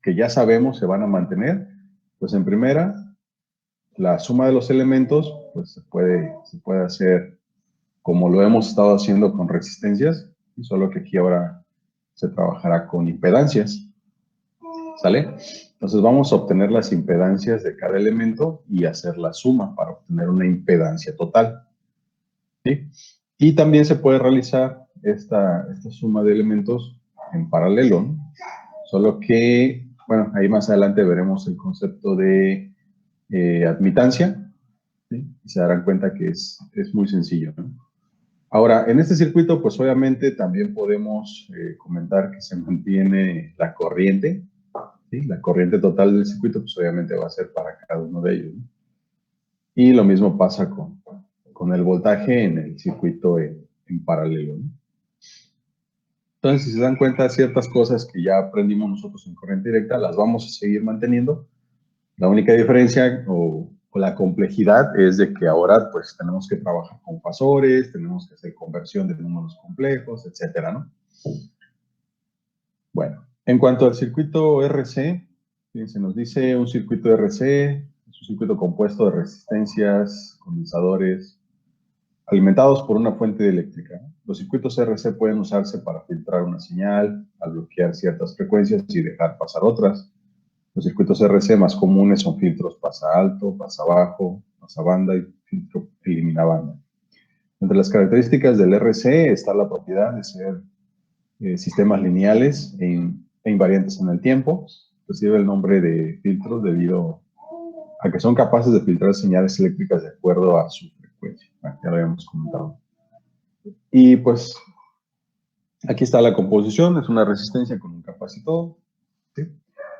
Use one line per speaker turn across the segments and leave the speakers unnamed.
que ya sabemos se van a mantener, pues en primera, la suma de los elementos, pues se puede hacer como lo hemos estado haciendo con resistencias, solo que aquí ahora se trabajará con impedancias, ¿sale? Entonces vamos a obtener las impedancias de cada elemento y hacer la suma para obtener una impedancia total, ¿sí? Y también se puede realizar esta suma de elementos en paralelo, ¿no? Solo que, bueno, ahí más adelante veremos el concepto de admitancia, ¿sí? Y se darán cuenta que es muy sencillo, ¿no? Ahora, en este circuito, pues obviamente también podemos comentar que se mantiene la corriente, ¿sí? La corriente total del circuito, pues obviamente va a ser para cada uno de ellos, ¿no? Y lo mismo pasa con el voltaje en el circuito en paralelo, ¿no? Entonces, si se dan cuenta, ciertas cosas que ya aprendimos nosotros en corriente directa, las vamos a seguir manteniendo. La única diferencia o la complejidad es de que ahora pues tenemos que trabajar con fasores, tenemos que hacer conversión de números complejos, etcétera, ¿no? Bueno, en cuanto al circuito RC, se nos dice un circuito RC, es un circuito compuesto de resistencias, condensadores, alimentados por una fuente eléctrica, ¿no? Los circuitos RC pueden usarse para filtrar una señal, al bloquear ciertas frecuencias y dejar pasar otras. Los circuitos RC más comunes son filtros pasa alto, pasa bajo, pasa banda y filtro elimina banda. Entre las características del RC está la propiedad de ser sistemas lineales e invariantes en el tiempo. Recibe el nombre de filtros debido a que son capaces de filtrar señales eléctricas de acuerdo a su frecuencia. Bueno, ya lo habíamos comentado. Y pues aquí está la composición, es una resistencia con un capacitor, ¿sí?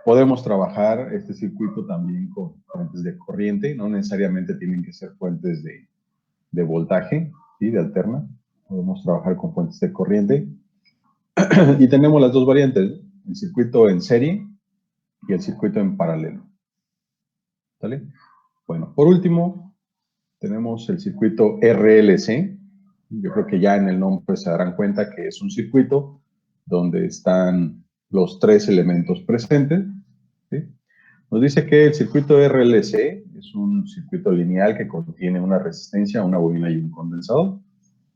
Podemos trabajar este circuito también con fuentes de corriente, no necesariamente tienen que ser fuentes de voltaje, ¿sí? De alterna. Podemos trabajar con fuentes de corriente. Y tenemos las dos variantes, el circuito en serie y el circuito en paralelo. ¿Sale? Bueno, por último, tenemos el circuito RLC. Yo creo que ya en el nombre se darán cuenta que es un circuito donde están los tres elementos presentes, ¿sí? Nos dice que el circuito RLC es un circuito lineal que contiene una resistencia, una bobina y un condensador.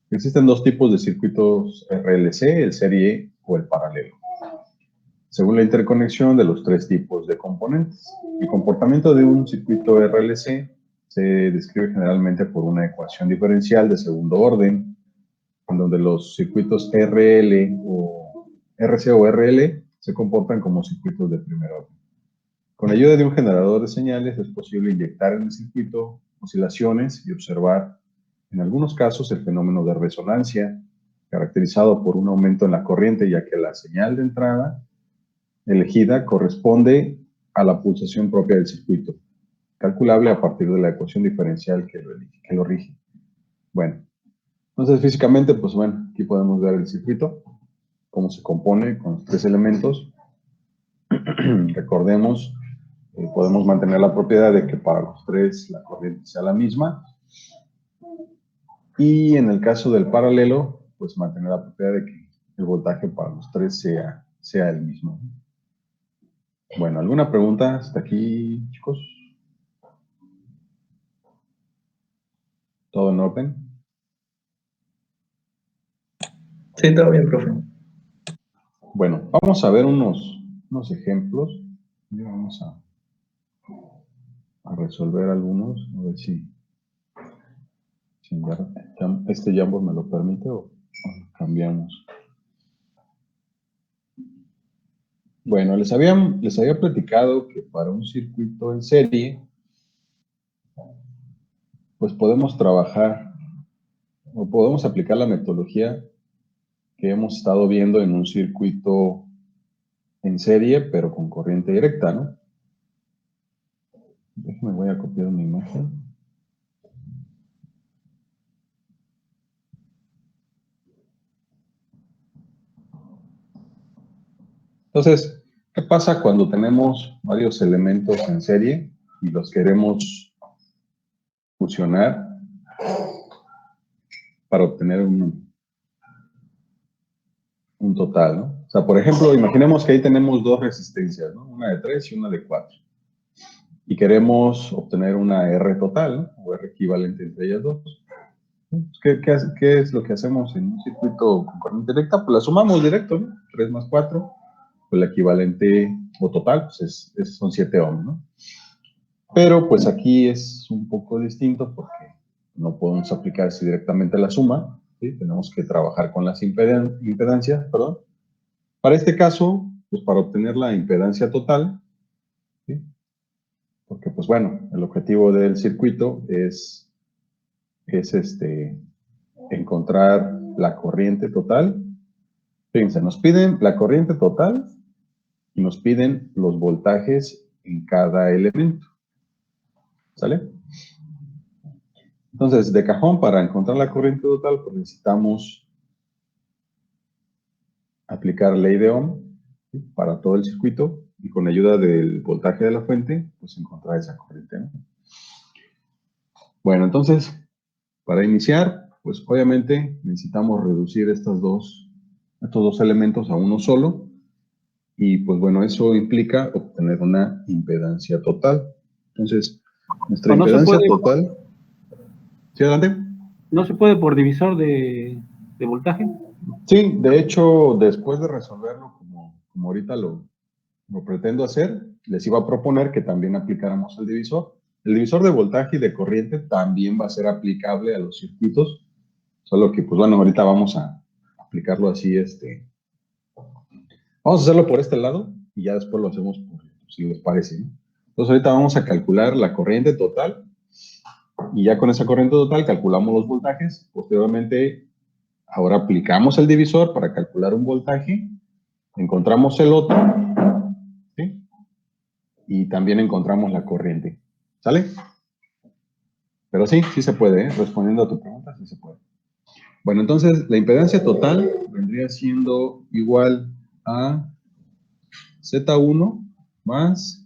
Existen dos tipos de circuitos RLC, el serie o el paralelo, según la interconexión de los tres tipos de componentes. El comportamiento de un circuito RLC se describe generalmente por una ecuación diferencial de segundo orden, en donde los circuitos RC o RL se comportan como circuitos de primer orden. Con la ayuda de un generador de señales es posible inyectar en el circuito oscilaciones y observar, en algunos casos, el fenómeno de resonancia, caracterizado por un aumento en la corriente, ya que la señal de entrada elegida corresponde a la pulsación propia del circuito, calculable a partir de la ecuación diferencial que lo rige. Bueno, entonces físicamente, pues bueno, aquí podemos ver el circuito, cómo se compone con los tres elementos. Recordemos, podemos mantener la propiedad de que para los tres la corriente sea la misma. Y en el caso del paralelo, pues mantener la propiedad de que el voltaje para los tres sea el mismo. Bueno, ¿alguna pregunta hasta aquí, chicos? ¿Todo en orden?
Sí, todo bien, profe.
Bueno, vamos a ver unos ejemplos. Y vamos a resolver algunos. A ver si este Jamboard me lo permite o cambiamos. Bueno, les había platicado que para un circuito en serie, pues podemos trabajar o podemos aplicar la metodología que hemos estado viendo en un circuito en serie, pero con corriente directa, ¿no? Déjenme, voy a copiar una imagen. Entonces, ¿qué pasa cuando tenemos varios elementos en serie y los queremos fusionar para obtener un total, ¿no? O sea, por ejemplo, imaginemos que ahí tenemos dos resistencias, ¿no? Una de 3 y una de 4. Y queremos obtener una R total, ¿no? O R equivalente entre ellas dos. ¿Qué es lo que hacemos en un circuito con corriente directa? Pues la sumamos directo, ¿no? 3 más 4, pues el equivalente o total, pues son 7 ohms, ¿no? Pero pues aquí es un poco distinto porque no podemos aplicar así directamente la suma, ¿sí? Tenemos que trabajar con las impedancias, perdón. Para este caso, pues para obtener la impedancia total, ¿sí? Porque pues bueno, el objetivo del circuito es encontrar la corriente total. Fíjense, nos piden la corriente total y nos piden los voltajes en cada elemento. ¿Sale? Entonces, de cajón, para encontrar la corriente total, pues necesitamos aplicar ley de Ohm, ¿sí? Para todo el circuito y con ayuda del voltaje de la fuente, pues encontrar esa corriente, ¿no? Bueno, entonces, para iniciar, pues obviamente necesitamos reducir estos dos elementos a uno solo. Y pues bueno, eso implica obtener una impedancia total. Entonces, nuestra
no
impedancia total... ¿Sí, adelante?
¿No se puede por divisor de voltaje?
Sí, de hecho, después de resolverlo como ahorita lo pretendo hacer, les iba a proponer que también aplicáramos el divisor. El divisor de voltaje y de corriente también va a ser aplicable a los circuitos, solo que, pues bueno, ahorita vamos a aplicarlo así, vamos a hacerlo por este lado y ya después lo hacemos por, si les parece, ¿no? Entonces ahorita vamos a calcular la corriente total y ya con esa corriente total calculamos los voltajes. Posteriormente, ahora aplicamos el divisor para calcular un voltaje, encontramos el otro, ¿sí? Y también encontramos la corriente. ¿Sale? Pero sí, sí se puede, ¿eh? Respondiendo a tu pregunta, sí se puede. Bueno, entonces la impedancia total vendría siendo igual a Z1 más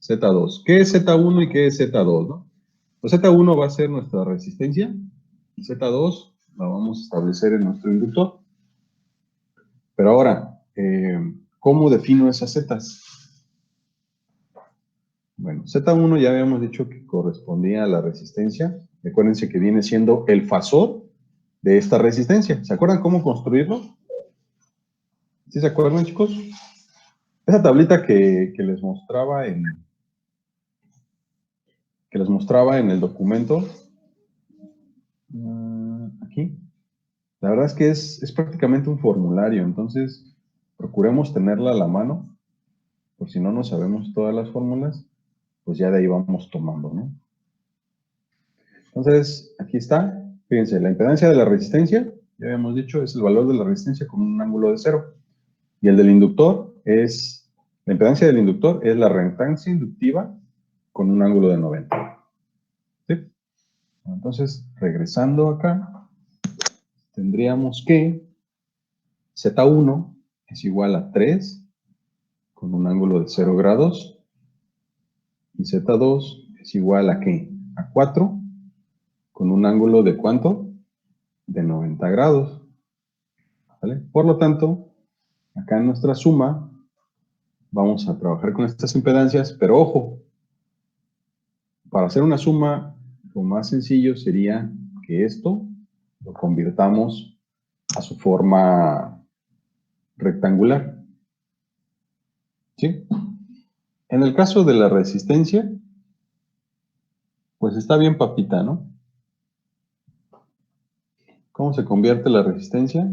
Z2. ¿Qué es Z1 y qué es Z2, no? Pues Z1 va a ser nuestra resistencia y Z2 la vamos a establecer en nuestro inductor. Pero ahora, ¿cómo defino esas Zetas? Bueno, Z1 ya habíamos dicho que correspondía a la resistencia. Recuérdense que viene siendo el fasor de esta resistencia. ¿Se acuerdan cómo construirlo? ¿Sí se acuerdan, chicos? Esa tablita que les mostraba en el documento, aquí, la verdad es que es prácticamente un formulario, entonces procuremos tenerla a la mano, por si no nos sabemos todas las fórmulas, pues ya de ahí vamos tomando, ¿no? Entonces, aquí está, fíjense, la impedancia de la resistencia, ya habíamos dicho, es el valor de la resistencia con un ángulo de 0. Y el del inductor la impedancia del inductor es la reactancia inductiva con un ángulo de 90. ¿Sí? Entonces, regresando acá, tendríamos que Z1 es igual a 3 con un ángulo de 0 grados. Y Z2 es igual a ¿qué? A 4 con un ángulo de ¿cuánto? De 90 grados. ¿Vale? Por lo tanto, acá en nuestra suma vamos a trabajar con estas impedancias, pero ojo, para hacer una suma, lo más sencillo sería que esto lo convirtamos a su forma rectangular. ¿Sí? En el caso de la resistencia, pues está bien papita, ¿no? ¿Cómo se convierte la resistencia?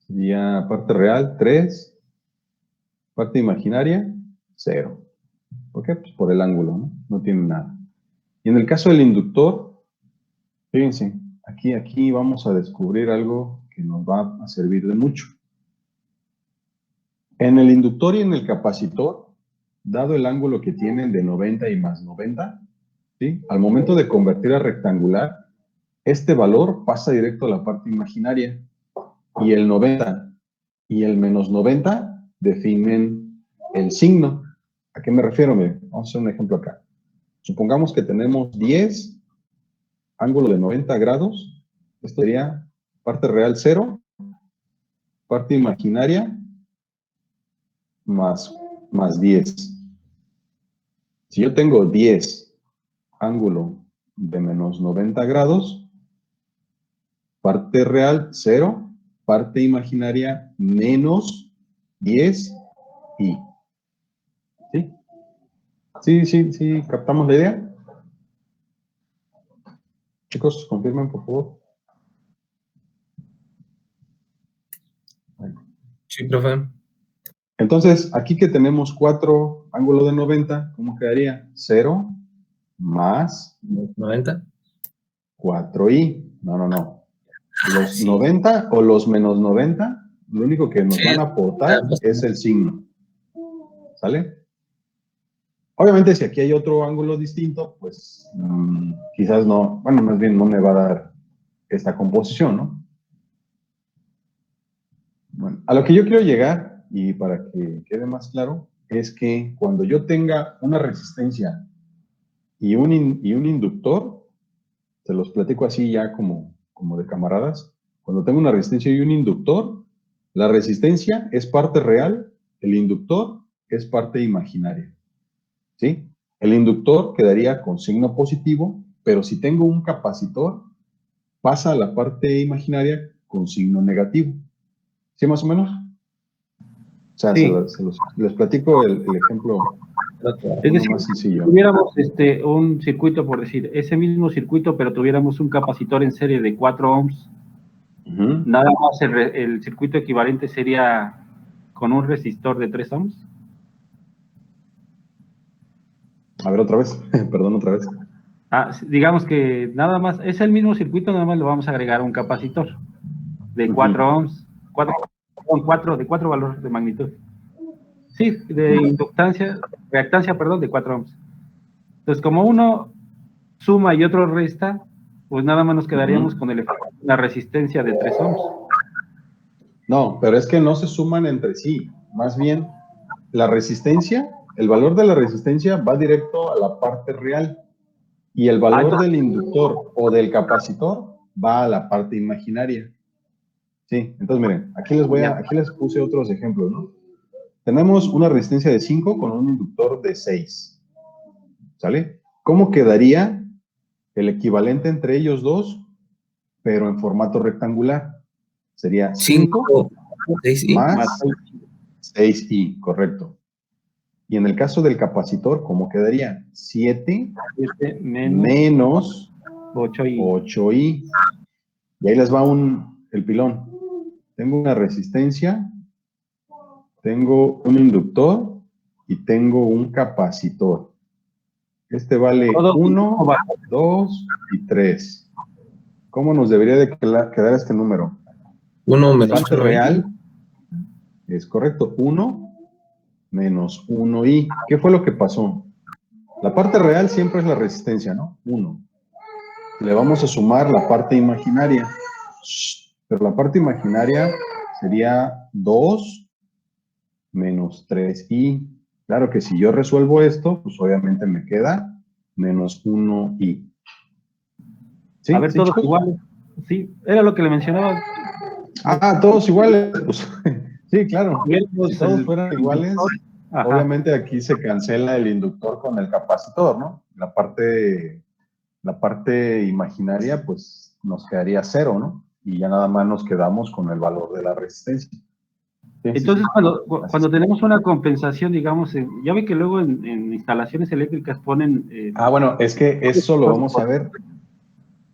Sería parte real, 3, parte imaginaria, 0. ¿Por qué? Pues por el ángulo, ¿no? No tiene nada. Y en el caso del inductor, fíjense, aquí vamos a descubrir algo que nos va a servir de mucho. En el inductor y en el capacitor, dado el ángulo que tienen de 90 y más 90, ¿sí? Al momento de convertir a rectangular, este valor pasa directo a la parte imaginaria y el 90 y el menos 90 definen el signo. ¿A qué me refiero? Miren, vamos a hacer un ejemplo acá. Supongamos que tenemos 10, ángulo de 90 grados. Esto sería parte real 0, parte imaginaria más 10. Si yo tengo 10 ángulo de menos 90 grados, parte real 0, parte imaginaria menos 10 y. ¿Sí? ¿Captamos la idea? Chicos, confirmen, por favor.
Sí, profe.
Entonces, aquí que tenemos 4 ángulos de 90, ¿cómo quedaría? 0 más
90.
4i. No. Los
Sí.
90 o los menos 90, lo único que nos van a aportar es el signo. ¿Sale? Obviamente, si aquí hay otro ángulo distinto, pues quizás no, bueno, más bien no me va a dar esta composición, ¿no? Bueno, a lo que yo quiero llegar, y para que quede más claro, es que cuando yo tenga una resistencia y un inductor, se los platico así ya como de camaradas, cuando tengo una resistencia y un inductor, la resistencia es parte real, el inductor es parte imaginaria, ¿sí? El inductor quedaría con signo positivo, pero si tengo un capacitor, pasa a la parte imaginaria con signo negativo. ¿Sí, más o menos? O sea,
Sí.
les platico el ejemplo
Es decir,
más sencillo.
si tuviéramos un circuito, por decir, ese mismo circuito, pero tuviéramos un capacitor en serie de 4 ohms, nada más el circuito equivalente sería con un resistor de 3 ohms.
A ver, otra vez. Perdón, otra vez.
Digamos que nada más, es el mismo circuito, nada más le vamos a agregar un capacitor de 4 ohms, de 4 valores de magnitud. Sí, de reactancia, de 4 ohms. Entonces, como uno suma y otro resta, pues nada más nos quedaríamos con la resistencia de 3 ohms.
No, pero es que no se suman entre sí. Más bien, la resistencia, el valor de la resistencia va directo a la parte real y el valor del inductor o del capacitor va a la parte imaginaria. Sí, entonces miren, aquí les puse otros ejemplos, ¿no? Tenemos una resistencia de 5 con un inductor de 6. ¿Sale? ¿Cómo quedaría el equivalente entre ellos dos, pero en formato rectangular? Sería 5 más 6i, correcto. Y en el caso del capacitor, ¿cómo quedaría? 7 menos 8i. Y ahí les va el pilón. Tengo una resistencia, tengo un inductor y tengo un capacitor. Este vale 1, 2 y 3. ¿Cómo nos debería de quedar este número?
1
La
menos
parte
1i.
real es correcto, 1 menos 1i. ¿Qué fue lo que pasó? La parte real siempre es la resistencia, ¿no? 1. Le vamos a sumar la parte imaginaria. Pero la parte imaginaria sería 2 menos 3i. Claro que si yo resuelvo esto, pues obviamente me queda menos 1i. ¿Sí?
A ver,
¿Sí,
todos
chicos?
iguales. Sí, era lo que le mencionaba.
Todos iguales. Pues, sí, claro. Si todos fueran
el
iguales,
inductor,
obviamente aquí se cancela el inductor con el capacitor, ¿no? La parte imaginaria, pues nos quedaría 0, ¿no? Y ya nada más nos quedamos con el valor de la resistencia. Sí,
entonces,
sí.
cuando tenemos una compensación, digamos, ya ve que luego en instalaciones eléctricas ponen...
Bueno, es que eso lo vamos a ver.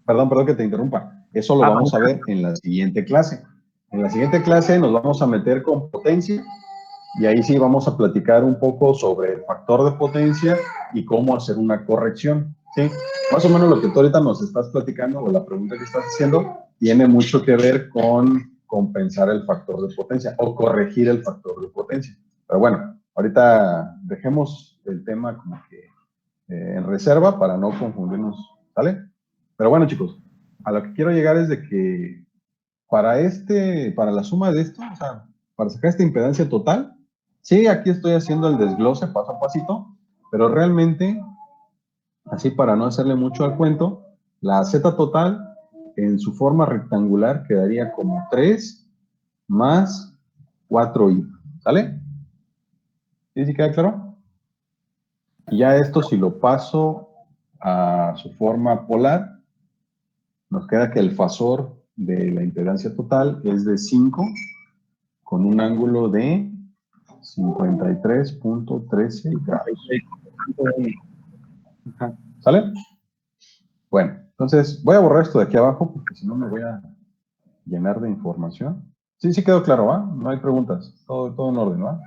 Perdón que te interrumpa. Eso lo vamos a ver en la siguiente clase. En la siguiente clase nos vamos a meter con potencia y ahí sí vamos a platicar un poco sobre el factor de potencia y cómo hacer una corrección. ¿Sí? Más o menos lo que tú ahorita nos estás platicando o la pregunta que estás haciendo tiene mucho que ver con compensar el factor de potencia o corregir el factor de potencia. Pero bueno, ahorita dejemos el tema como que en reserva para no confundirnos, ¿vale? Pero bueno, chicos, a lo que quiero llegar es de que para la suma de esto, o sea, para sacar esta impedancia total, sí, aquí estoy haciendo el desglose paso a pasito, pero realmente, así para no hacerle mucho al cuento, la Z total en su forma rectangular quedaría como 3 más 4i, ¿sale? ¿Sí, sí queda claro? Y ya esto, si lo paso a su forma polar, nos queda que el fasor de la impedancia total es de 5 con un ángulo de 53.13 grados.
Ajá.
¿Sale? Bueno, entonces voy a borrar esto de aquí abajo porque si no me voy a llenar de información. Sí, sí quedó claro, ¿va? No hay preguntas. Todo en orden, ¿va?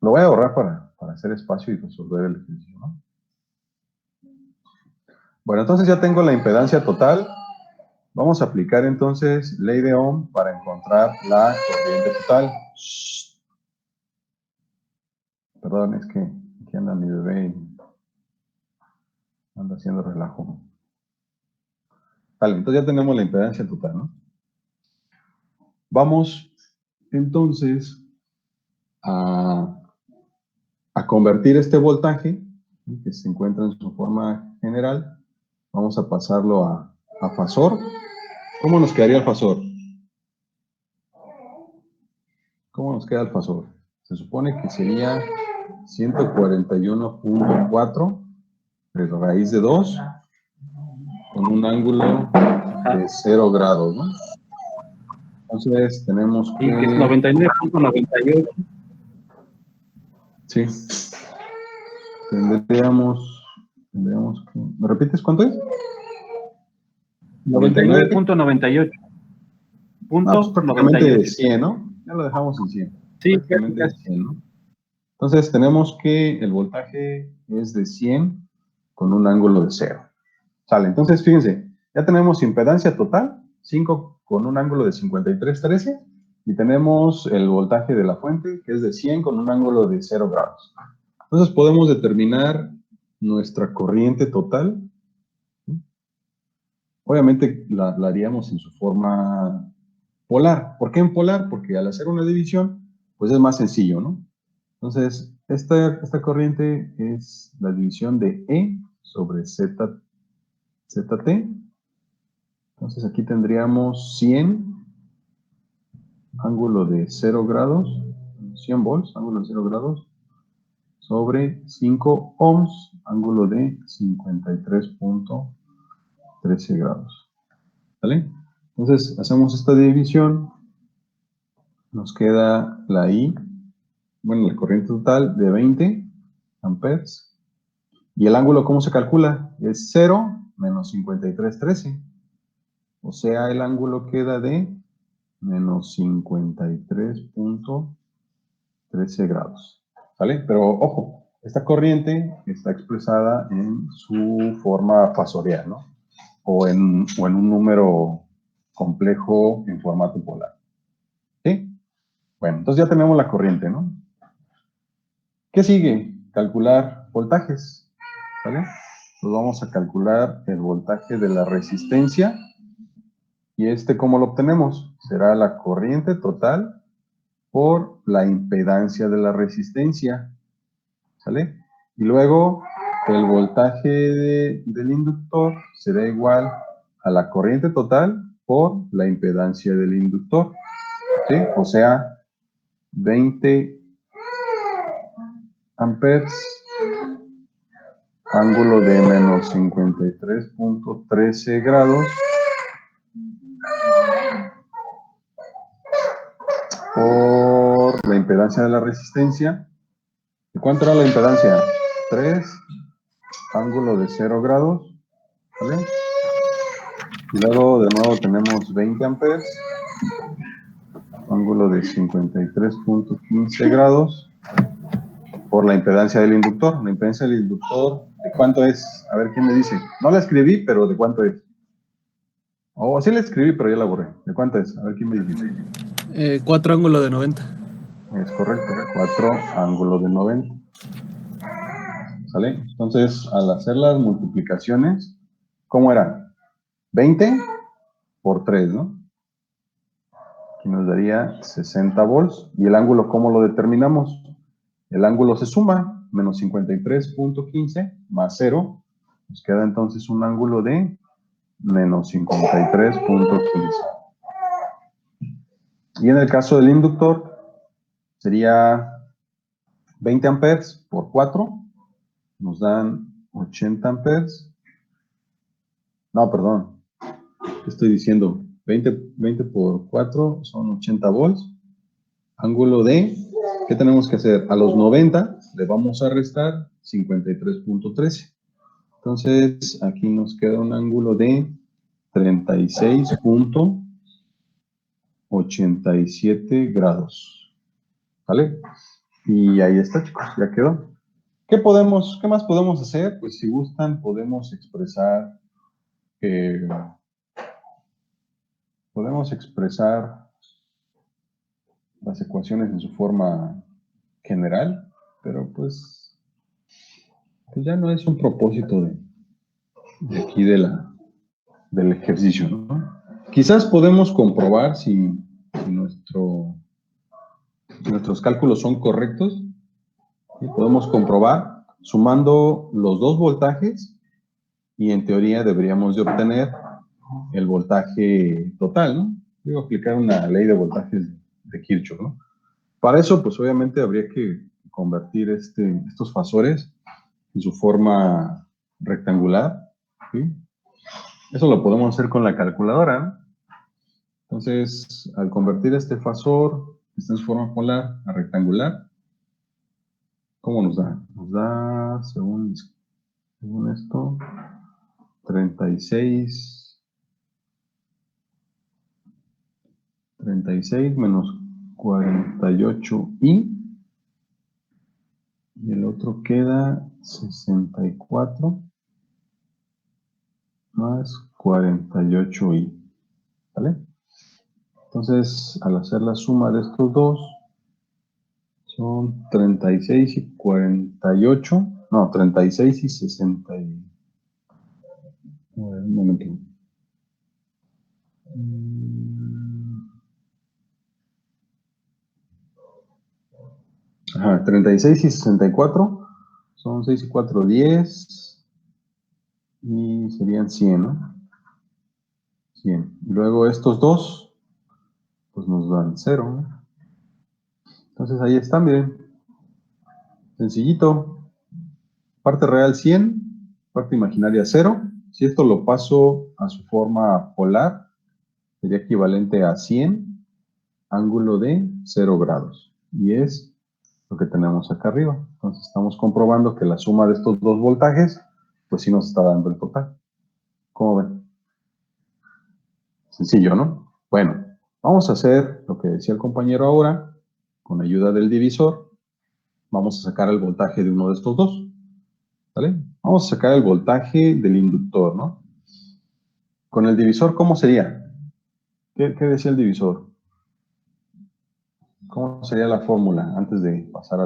Lo voy a borrar para hacer espacio y resolver el ejercicio, ¿no? Bueno, entonces ya tengo la impedancia total. Vamos a aplicar entonces ley de Ohm para encontrar la corriente total. Shh. Perdón, es que aquí anda mi bebé y anda haciendo relajo. Vale, entonces ya tenemos la impedancia total, ¿no? Vamos entonces a convertir este voltaje, ¿sí?, que se encuentra en su forma general, vamos a pasarlo a fasor. ¿Cómo nos quedaría el fasor? ¿Cómo nos queda el fasor? Se supone que sería 141.4 de raíz de 2 con un ángulo de 0 grados, ¿no? Entonces tenemos
Y que es
que...
99.98.
Sí. Tendríamos que... ¿Me repites cuánto es?
99.98.
Ah, pues
Punto
prácticamente
98.
100, ¿no? Ya lo dejamos en 100.
Sí,
Prácticamente
casi.
100, ¿no? Entonces tenemos que el voltaje es de 100 con un ángulo de 0. Sale, entonces fíjense, ya tenemos impedancia total, 5 con un ángulo de 53.13, y tenemos el voltaje de la fuente, que es de 100 con un ángulo de 0 grados. Entonces podemos determinar nuestra corriente total. Obviamente la haríamos en su forma polar. ¿Por qué en polar? Porque al hacer una división, pues es más sencillo, ¿no? Entonces, esta corriente es la división de E sobre ZT. Entonces aquí tendríamos 100, ángulo de 0 grados, 100 volts, ángulo de 0 grados, sobre 5 ohms, ángulo de 53.13 grados. ¿Vale? Entonces hacemos esta división, nos queda la I, bueno, la corriente total de 20 amperes. ¿Y el ángulo cómo se calcula? Es 0 menos 53.13. O sea, el ángulo queda de menos 53.13 grados. ¿Sale? Pero ojo, esta corriente está expresada en su forma fasorial, ¿no? O en un número complejo en formato polar. ¿Sí? Bueno, entonces ya tenemos la corriente, ¿no? ¿Qué sigue? Calcular voltajes. ¿Vale? Pues vamos a calcular el voltaje de la resistencia. ¿Y cómo lo obtenemos? Será la corriente total por la impedancia de la resistencia. ¿Sale? Y luego el voltaje del inductor será igual a la corriente total por la impedancia del inductor. ¿Sí? O sea, 20 amperes, ángulo de menos 53.13 grados, por la impedancia de la resistencia. ¿Y cuánto era la impedancia? 3, ángulo de 0 grados, ¿vale? Y luego de nuevo tenemos 20 amperes, ángulo de 53.15 grados, por la impedancia del inductor. La impedancia del inductor, ¿de cuánto es? A ver, ¿quién me dice? No la escribí, pero ¿de cuánto es? Oh, sí la escribí, pero ya la borré. ¿De cuánto es? A ver, ¿quién me dice?
4 ángulo de 90.
Es correcto, 4 ángulo de 90. ¿Sale? Entonces, al hacer las multiplicaciones, ¿cómo era? 20 por 3, ¿no? Aquí nos daría 60 volts. ¿Y el ángulo cómo lo determinamos? El ángulo se suma, menos 53.15 más 0. Nos queda entonces un ángulo de menos 53.15. Y en el caso del inductor, sería 20 amperes por 4 nos dan 80 amperes. No, perdón. ¿Qué estoy diciendo? 20 por 4 son 80 volts. Ángulo de, ¿qué tenemos que hacer? A los 90 le vamos a restar 53.13. Entonces, aquí nos queda un ángulo de 36.87 grados. ¿Vale? Y ahí está, chicos, ya quedó. ¿Qué más podemos hacer? Pues si gustan, podemos expresar las ecuaciones en su forma general, pero pues ya no es un propósito de aquí del ejercicio, ¿no? Quizás podemos comprobar si nuestros cálculos son correctos, y podemos comprobar sumando los dos voltajes y en teoría deberíamos de obtener el voltaje total, ¿no? Digo, aplicar una ley de voltajes de Kirchhoff, ¿no? Para eso, pues obviamente habría que convertir estos fasores en su forma rectangular, ¿sí? Eso lo podemos hacer con la calculadora, ¿no? Entonces, al convertir este fasor, que está en su forma polar, a rectangular, ¿cómo nos da? Nos da, según esto, 36 menos 48i, y el otro queda 64 más 48i, ¿vale? Entonces, al hacer la suma de estos dos, son 36 y 48, no, 36 y 60. Un momento. Ajá, 36 y 64 son 6 y 4, 10 y serían 100, ¿no? 100. Y luego estos dos, pues nos dan 0, ¿no? Entonces ahí están, miren. Sencillito. Parte real 100, parte imaginaria 0. Si esto lo paso a su forma polar, sería equivalente a 100, ángulo de 0 grados. Y es lo que tenemos acá arriba. Entonces estamos comprobando que la suma de estos dos voltajes, pues sí nos está dando el total. ¿Cómo ven? Sencillo, ¿no? Bueno, vamos a hacer lo que decía el compañero ahora, con ayuda del divisor. Vamos a sacar el voltaje de uno de estos dos. ¿Vale? Vamos a sacar el voltaje del inductor, ¿no? Con el divisor, ¿cómo sería? ¿Qué decía el divisor? ¿Cómo sería la fórmula antes de pasar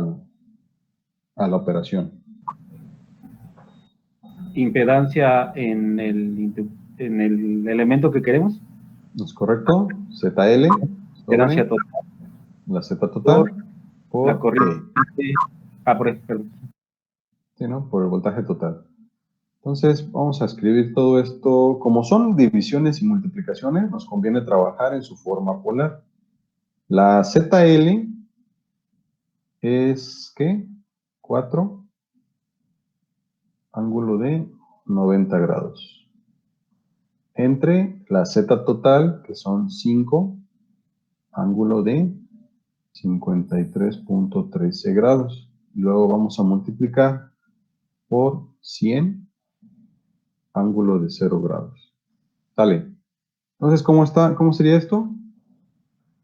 a la operación?
Impedancia en el elemento que queremos.
¿Es correcto? ZL.
Impedancia total.
La Z total.
La corriente. Perdón.
Sí, ¿no? Por el voltaje total. Entonces, vamos a escribir todo esto. Como son divisiones y multiplicaciones, nos conviene trabajar en su forma polar. La ZL es, ¿qué? 4, ángulo de 90 grados. Entre la Z total, que son 5, ángulo de 53.13 grados. Luego vamos a multiplicar por 100, ángulo de 0 grados. ¿Sale? Entonces, ¿cómo sería esto?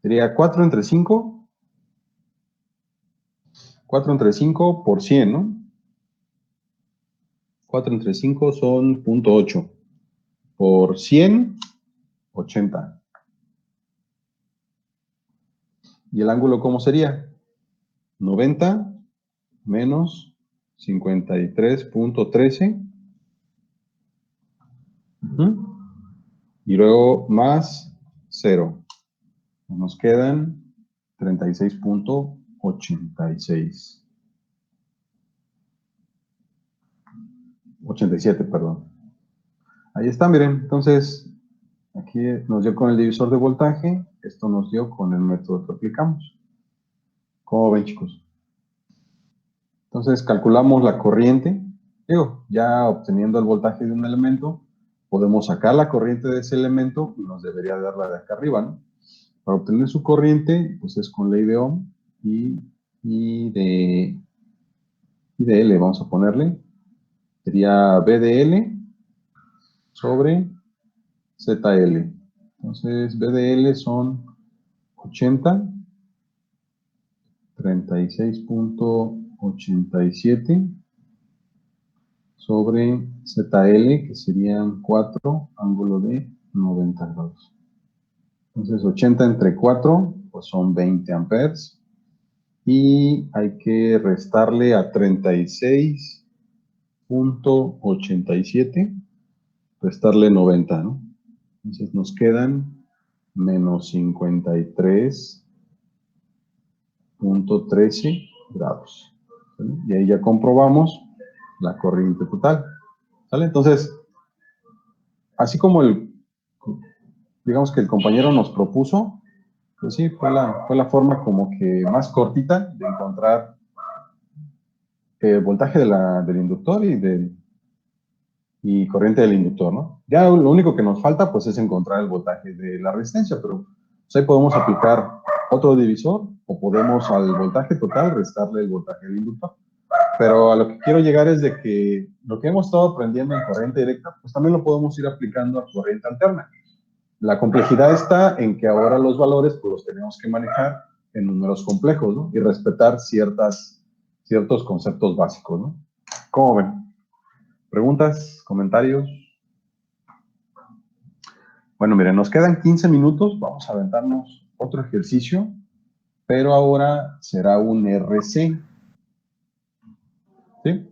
Sería 4 entre 5. 4 entre 5 por 100, ¿no? 4 entre 5 son 0.8. Por 100, 80. ¿Y el ángulo cómo sería? 90 menos 53.13. Y luego más 0. Nos quedan 36.86. 87, perdón. Ahí está, miren. Entonces, aquí nos dio con el divisor de voltaje. Esto nos dio con el método que aplicamos. ¿Cómo ven, chicos? Entonces calculamos la corriente. Digo, ya obteniendo el voltaje de un elemento, podemos sacar la corriente de ese elemento y nos debería dar la de acá arriba, ¿no? Para obtener su corriente, pues es con ley de Ohm y de L, vamos a ponerle. Sería B de L sobre ZL. Entonces, B de L son 80, 36.87 sobre ZL, que serían 4, ángulo de 90 grados. Entonces, 80 entre 4, pues son 20 amperes. Y hay que restarle a 36.87, restarle 90, ¿no? Entonces nos quedan menos 53.13 grados. ¿Sale? Y ahí ya comprobamos la corriente total. ¿Sale? Entonces, así como digamos que el compañero nos propuso, pues sí, fue la forma como que más cortita de encontrar el voltaje del inductor y corriente del inductor, ¿no? Ya lo único que nos falta, pues, es encontrar el voltaje de la resistencia, pero pues, ahí podemos aplicar otro divisor o podemos al voltaje total restarle el voltaje del inductor. Pero a lo que quiero llegar es de que lo que hemos estado aprendiendo en corriente directa, pues también lo podemos ir aplicando a corriente alterna. La complejidad está en que ahora los valores pues, los tenemos que manejar en números complejos, ¿no? Y respetar ciertos conceptos básicos, ¿no? ¿Cómo ven? ¿Preguntas? ¿Comentarios? Bueno, miren, nos quedan 15 minutos. Vamos a aventarnos otro ejercicio, pero ahora será un RC. ¿Sí?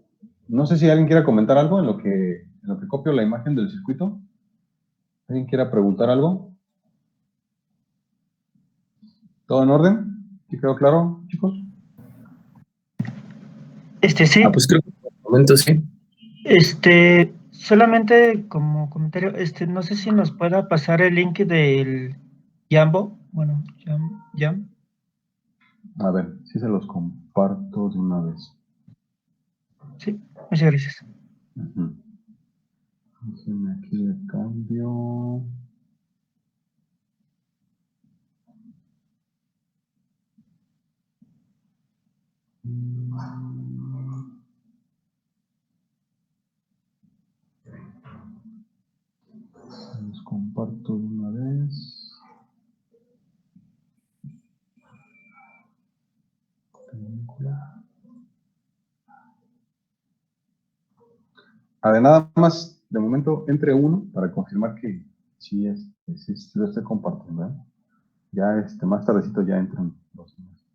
No sé si alguien quiera comentar algo en lo que copio la imagen del circuito. ¿Alguien quiera preguntar algo? ¿Todo en orden? ¿Sí quedó claro, chicos?
Sí.
Pues creo que por el momento sí.
Solamente como comentario, no sé si nos pueda pasar el link del Jambo. Bueno, Jam.
A ver, si se los comparto de una vez.
Sí, muchas gracias.
Déjenme aquí le cambio. Los comparto de una vez. A ver, nada más, de momento, entre uno para confirmar que sí lo estoy compartiendo, ¿eh? Ya más tardecito ya entran los demás.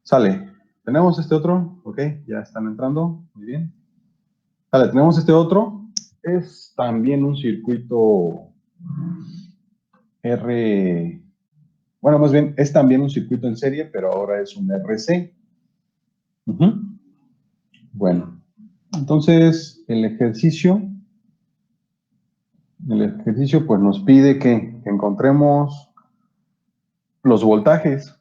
Sale. Tenemos este otro, ok, ya están entrando, muy bien. Sale, tenemos este otro, es también un circuito bueno, más bien, es también un circuito en serie, pero ahora es un RC. Bueno, entonces el ejercicio pues nos pide que encontremos los voltajes.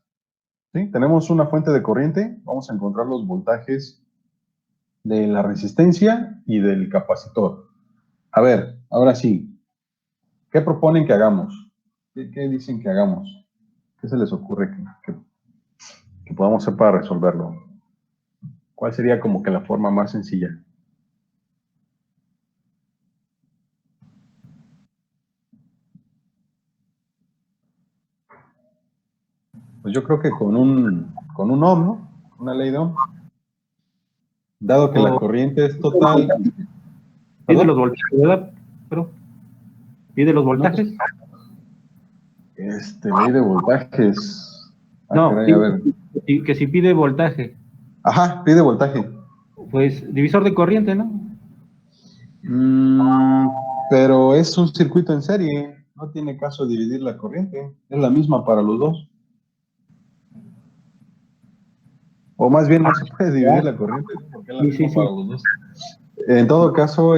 ¿Sí? Tenemos una fuente de corriente, vamos a encontrar los voltajes de la resistencia y del capacitor. A ver, ahora sí, ¿qué proponen que hagamos? ¿Qué dicen que hagamos? ¿Qué se les ocurre que podamos hacer para resolverlo? ¿Cuál sería como que la forma más sencilla? Pues yo creo que con un ohm, ¿no? Una ley de ohm. Dado que la corriente es total.
Pide los voltajes, ¿verdad? Pide los voltajes.
Ley de voltajes.
No,
caray, a ver.
que si pide voltaje,
Ajá, pide voltaje.
pues divisor de corriente, ¿no?
Pero es un circuito en serie. No tiene caso dividir la corriente. Es la misma para los dos. O más bien no se puede dividir la corriente, ¿no? Porque es la misma para los dos. En todo caso,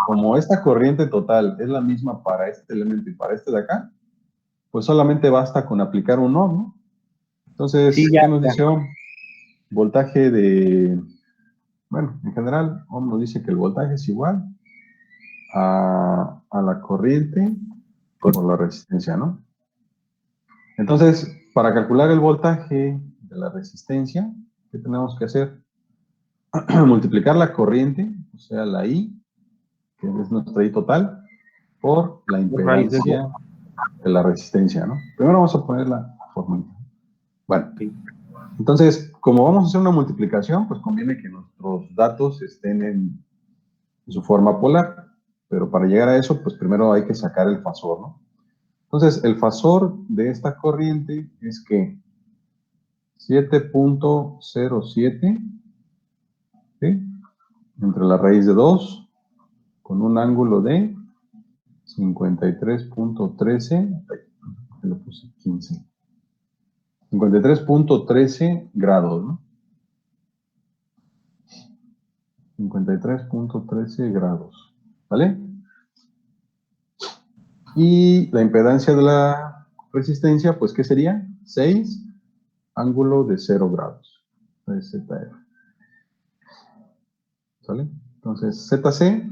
como esta corriente total es la misma para este elemento y para este de acá, pues solamente basta con aplicar un ohm, ¿no? Entonces,
Sí,
¿qué nos dice ohm? voltaje de, bueno, en general, Ohm nos dice que el voltaje es igual a la corriente por la resistencia, ¿no? Entonces, para calcular el voltaje de la resistencia, ¿qué tenemos que hacer? Multiplicar la corriente, o sea, la I, que es nuestra I total, por la impedancia de la resistencia, ¿no? Primero vamos a poner la fórmula. Bueno, entonces, como vamos a hacer una multiplicación, pues conviene que nuestros datos estén en su forma polar, pero para llegar a eso, pues primero hay que sacar el fasor, ¿no? Entonces, el fasor de esta corriente es que 7.07, ¿sí?, entre la raíz de 2 con un ángulo de 53.13, le puse 15, 53.13 grados, ¿no? 53.13 grados, ¿vale? Y la impedancia de la resistencia, pues, ¿qué sería? 6, ángulo de 0 grados, es ZR, ¿sale? Entonces, ZC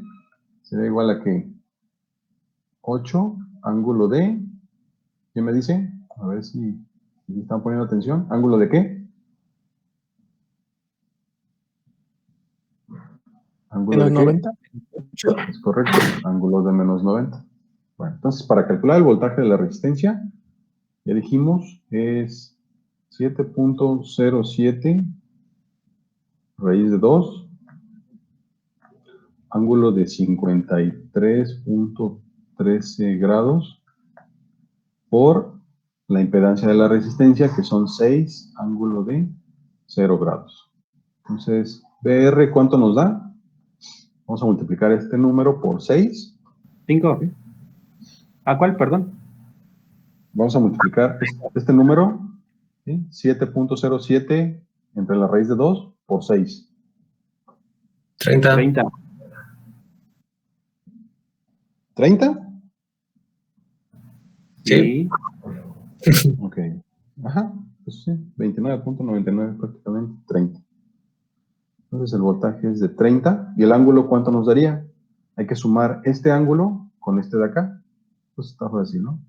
sería igual a que 8, ángulo de, ¿quién me dice? A ver si están poniendo atención. ¿Ángulo de qué? ¿Ángulo
Menos
de qué?
90.
Es correcto, ángulo de menos 90. Bueno, entonces para calcular el voltaje de la resistencia, ya dijimos, es 7.07 raíz de 2, ángulo de 53.13 grados por la impedancia de la resistencia, que son 6, ángulo de 0 grados. Entonces, BR, ¿cuánto nos da? Vamos a multiplicar este número por 6.
5. ¿A cuál, perdón?
Vamos a multiplicar este número, ¿sí?, 7.07 entre la raíz de 2 por 6.
30.
30.
¿30?
Sí.
Ok. Ajá, pues sí, 29.99 prácticamente, 30. Entonces el voltaje es de 30. ¿Y el ángulo cuánto nos daría? Hay que sumar este ángulo con este de acá. Pues está fácil, ¿no?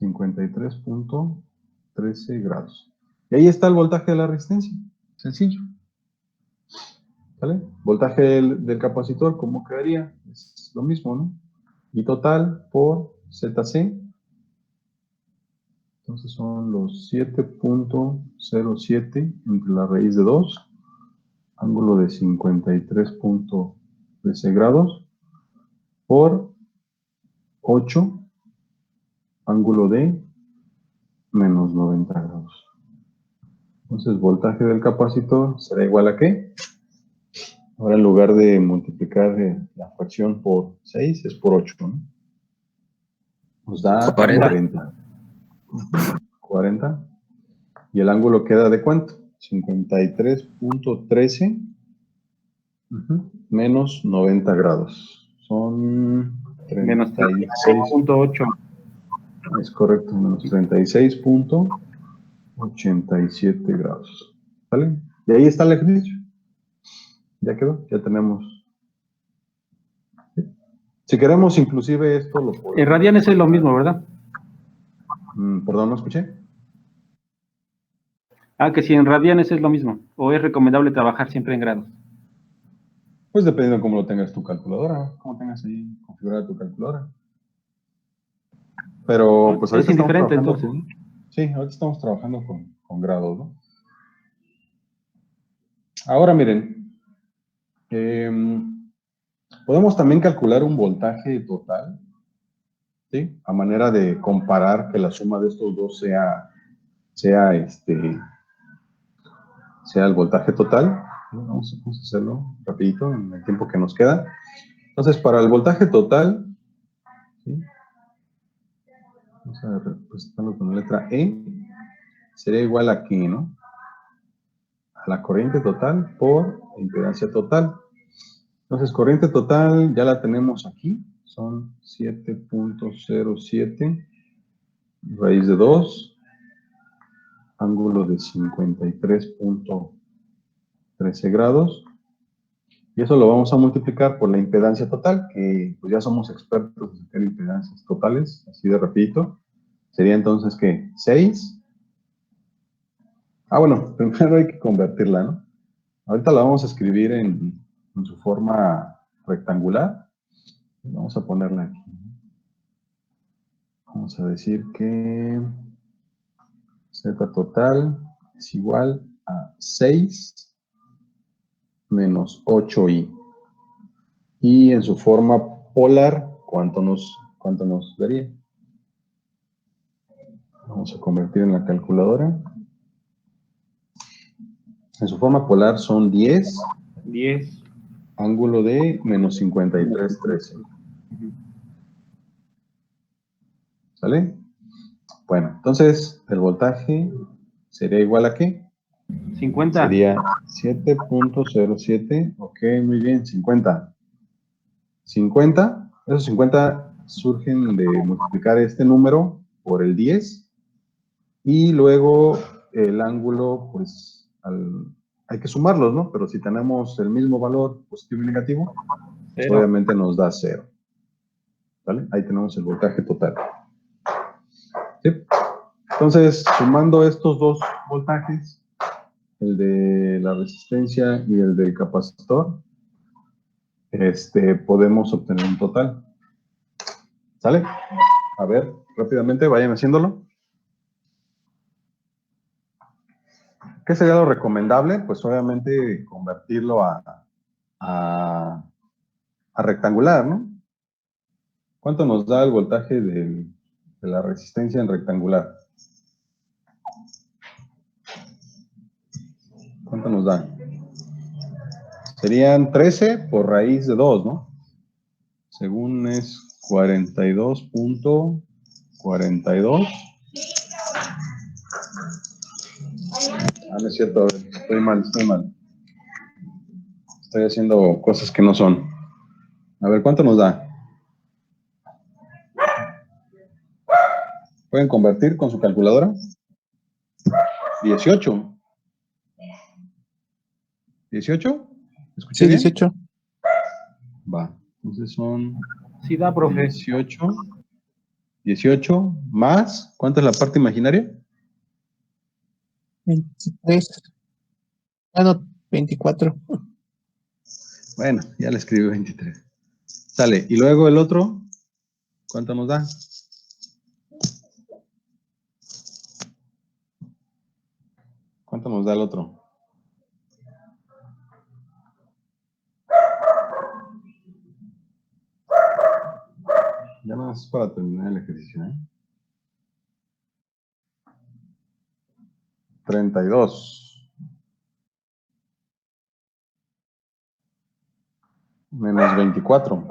53.13 grados. Y ahí está el voltaje de la resistencia. Sencillo. ¿Vale? Voltaje del capacitor, ¿cómo quedaría? Es lo mismo, ¿no? Y total por ZC. Entonces son los 7.07 entre la raíz de 2, ángulo de 53.13 grados, por 8, ángulo de menos 90 grados. Entonces, voltaje del capacitor será igual a ¿qué? Ahora, en lugar de multiplicar la fracción por 6, es por 8, ¿no? Nos da
40.
40. ¿Y el ángulo queda de cuánto? 53.13 menos 90 grados. Son
Menos
36.
36.8.
Es correcto, menos 36.87 grados. ¿Vale? Y ahí está el ejercicio. Ya quedó, ya tenemos. Si queremos, inclusive esto lo podemos.
En radianes es lo mismo, ¿verdad?
Perdón, no escuché.
Ah, que si en radianes es lo mismo. ¿O es recomendable trabajar siempre en grados?
Pues dependiendo de cómo lo tengas tu calculadora, cómo tengas ahí configurada tu calculadora. Pero pues
Es
ahorita estamos
indiferente,
trabajando
entonces.
sí, ahorita estamos trabajando con grados, ¿no? Ahora miren, podemos también calcular un voltaje total, ¿sí? A manera de comparar que la suma de estos dos sea el voltaje total. Vamos a hacerlo rapidito en el tiempo que nos queda. Entonces, para el voltaje total, ¿sí?, vamos a representarlo con la letra E, sería igual a ¿qué, no? A la corriente total por impedancia total. Entonces, corriente total ya la tenemos aquí, son 7.07 raíz de 2, ángulo de 53.13 13 grados. Y eso lo vamos a multiplicar por la impedancia total, que pues ya somos expertos en sacar impedancias totales, así de rapidito. Sería entonces, ¿qué? 6. Ah, bueno, primero hay que convertirla, ¿no? Ahorita la vamos a escribir en su forma rectangular. Vamos a ponerla aquí. Vamos a decir que Z total es igual a 6 menos 8i. Y en su forma polar, ¿cuánto nos daría? Vamos a convertir en la calculadora. En su forma polar son 10.
10.
Ángulo de menos 53,13. ¿Sale? Bueno, entonces el voltaje sería igual a ¿qué?
50.
Sería 7.07. Ok, muy bien, 50. 50, esos 50 surgen de multiplicar este número por el 10 y luego el ángulo, pues hay que sumarlos, ¿no? Pero si tenemos el mismo valor positivo y negativo, pues
Cero.
obviamente nos da 0. ¿Vale? Ahí tenemos el voltaje total. ¿Sí? Entonces, sumando estos dos voltajes, el de la resistencia y el del capacitor, podemos obtener un total. ¿Sale? A ver, rápidamente, vayan haciéndolo. ¿Qué sería lo recomendable? Pues obviamente convertirlo a rectangular, ¿no? ¿Cuánto nos da el voltaje de la resistencia en rectangular? ¿Cuánto nos da? Serían 13 por raíz de 2, ¿no? Según es 42.42. Ah, no es cierto, a ver, estoy mal. Estoy haciendo cosas que no son. A ver, ¿cuánto nos da? ¿Pueden convertir con su calculadora? 18. ¿18? ¿Escuché
Sí,
bien?
18.
Va, entonces son
Sí da, profe.
18 más, ¿cuánto es la parte imaginaria?
23. Ah, no, 24.
Bueno, ya le escribí 23. Sale, y luego el otro, ¿cuánto nos da? ¿Cuánto nos da el otro? Ya nada más para terminar el ejercicio, ¿eh? 32. Menos 24.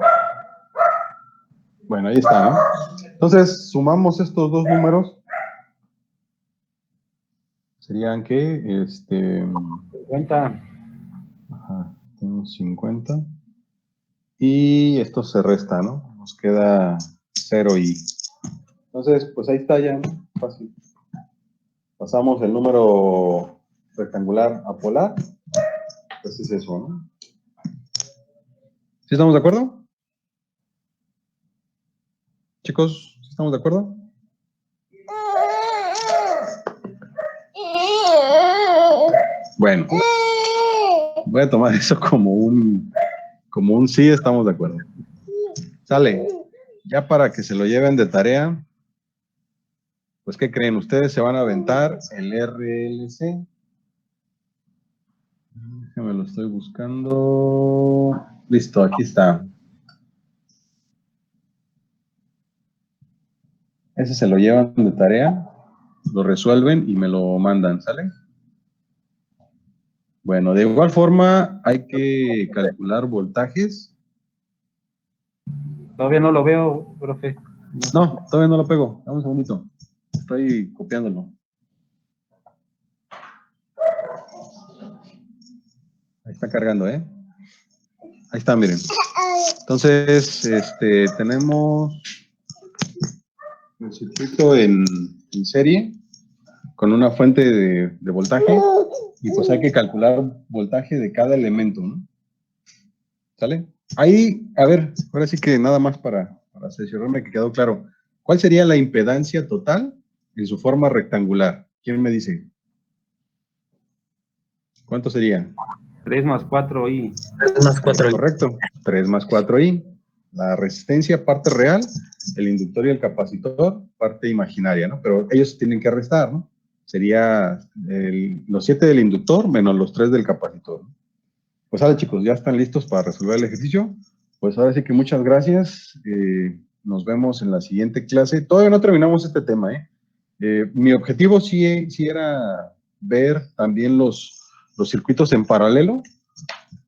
Bueno, ahí está, ¿no? Entonces, sumamos estos dos números. Serían que,
50.
ajá, tenemos 50. Y esto se resta, ¿no? Nos queda 0i. Entonces, pues ahí está ya, ¿no? Fácil. Pasamos el número rectangular a polar. Pues es eso, ¿no? ¿Sí estamos de acuerdo? Chicos, ¿sí estamos de acuerdo? Bueno, voy a tomar eso como un sí, estamos de acuerdo. Sale. Ya para que se lo lleven de tarea, pues ¿qué creen? Ustedes se van a aventar el RLC. Déjame lo estoy buscando. Listo, aquí está. Ese se lo llevan de tarea, lo resuelven y me lo mandan, ¿sale? Bueno, de igual forma hay que calcular voltajes.
Todavía no lo veo, profe.
No, todavía no lo pego. Dame un segundito. Estoy copiándolo. Ahí está cargando, ¿eh? Ahí está, miren. Entonces, tenemos el circuito en serie con una fuente de voltaje y pues hay que calcular voltaje de cada elemento, ¿no? ¿Sale? Ahí, a ver, ahora sí que nada más para cerciorarme que quedó claro. ¿Cuál sería la impedancia total en su forma rectangular? ¿Quién me dice? ¿Cuánto sería?
3 más 4 y
3 más 4.
Correcto, 3 más 4i. La resistencia, parte real, el inductor y el capacitor, parte imaginaria, ¿no? Pero ellos tienen que restar, ¿no? Sería los 7 del inductor menos los 3 del capacitor, ¿no? Pues ahora, chicos, ya están listos para resolver el ejercicio. Pues ahora sí que muchas gracias. Nos vemos en la siguiente clase. Todavía no terminamos este tema, ¿eh? Mi objetivo sí era ver también los circuitos en paralelo,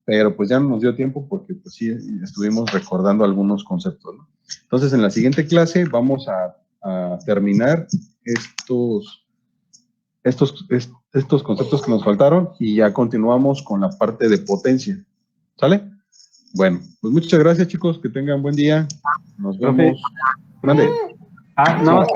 pero pues ya no nos dio tiempo porque pues sí estuvimos recordando algunos conceptos, ¿no? Entonces, en la siguiente clase vamos a terminar estos conceptos que nos faltaron y ya continuamos con la parte de potencia. ¿Sale? Bueno, pues muchas gracias, chicos, que tengan buen día. Nos
Profe.
vemos. Mande.
No,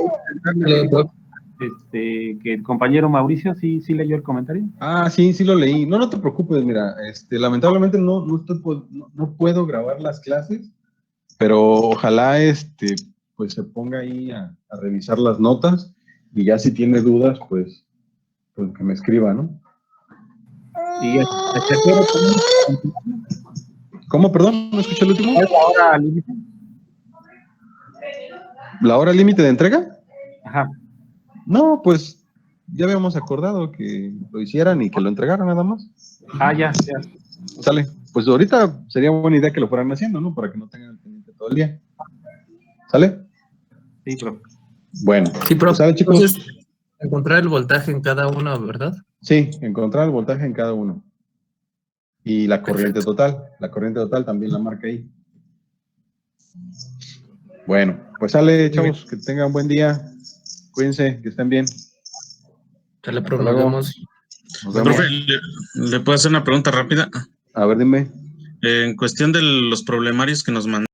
que el compañero Mauricio sí leyó el comentario.
Ah, sí lo leí. No te preocupes, mira, lamentablemente no puedo grabar las clases, pero ojalá pues se ponga ahí a revisar las notas y ya si tiene dudas, pues que me escriba, ¿no?
Y
¿Cómo? Perdón, ¿no escuché el último?
¿es la hora límite?
¿La hora límite de entrega?
Ajá.
No, pues ya habíamos acordado que lo hicieran y que lo entregaran nada más.
Ya.
Sale. Pues ahorita sería buena idea que lo fueran haciendo, ¿no? Para que no tengan el pendiente todo el día. ¿Sale?
Sí, profe.
Bueno.
Sí,
pues, ¿sale, chicos?
Entonces, encontrar el voltaje en cada uno, ¿verdad?
Sí, encontrar el voltaje en cada uno. Y la corriente total. La corriente total también la marca ahí. Bueno, pues sale, chavos, que tengan buen día. Cuídense, que estén bien.
Ya le
Hasta luego.
Nos
Nos vemos.
Profe, ¿le puedo hacer una pregunta rápida?
A ver, dime.
En cuestión de los problemarios que nos mandaron.